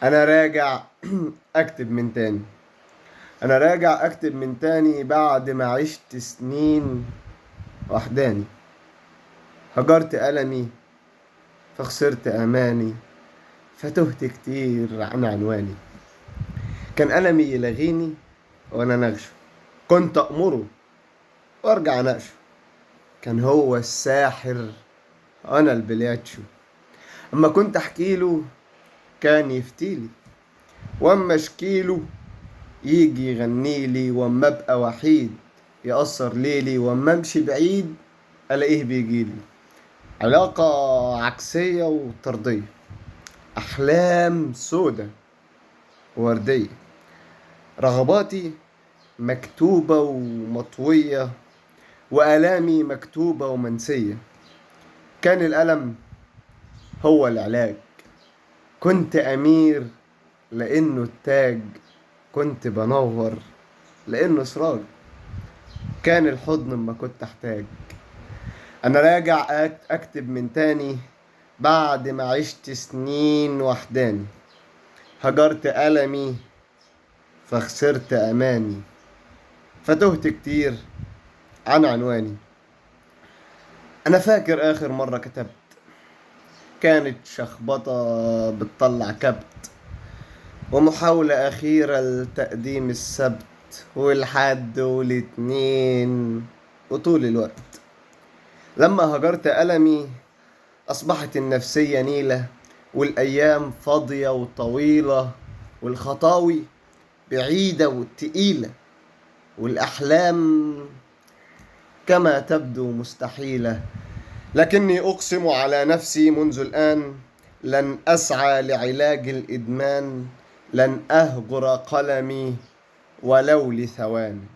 انا راجع اكتب من تاني. انا راجع اكتب من تاني بعد ما عشت سنين وحداني. هجرت ألمي فخسرت أماني، فتهت كتير عن عنواني. كان ألمي يلغيني وأنا نغشه، كنت أأمره وأرجع أناقشه. كان هو الساحر أنا البلياتشو. أما كنت أحكيله كان يفتيلي، وأما أشكيله يجي يغنيلي. وأما أبقى وحيد يقصر ليلي، وأما أمشي بعيد ألاقيه بيجيلي. علاقة عكسية وطردية، أحلام سودة ووردية، رغباتي مكتوبة ومطوية، وآلامي مكتوبة ومنسية. كان الألم هو العلاج، كنت أمير لأنه التاج، كنت بنور لأنه سراج. كان الحضن ما كنت أحتاج. أنا راجع أكتب من تاني بعد ما عشت سنين وحداني. هجرت ألمي فخسرت أماني، فتهت كتير عن عنواني. أنا فاكر آخر مرة كتبت كانت شخبطة بتطلع كبت، ومحاولة أخيرة لتقديم السبت والحد والاتنين وطول الوقت. لما هجرت ألمي أصبحت النفسية نيلة، والأيام فاضية وطويلة، والخطاوي بعيدة وتقيلة، والأحلام كما تبدو مستحيلة. لكني أقسم على نفسي منذ الآن لن أسعى لعلاج الإدمان، لن أهجر قلمي ولو لثوان.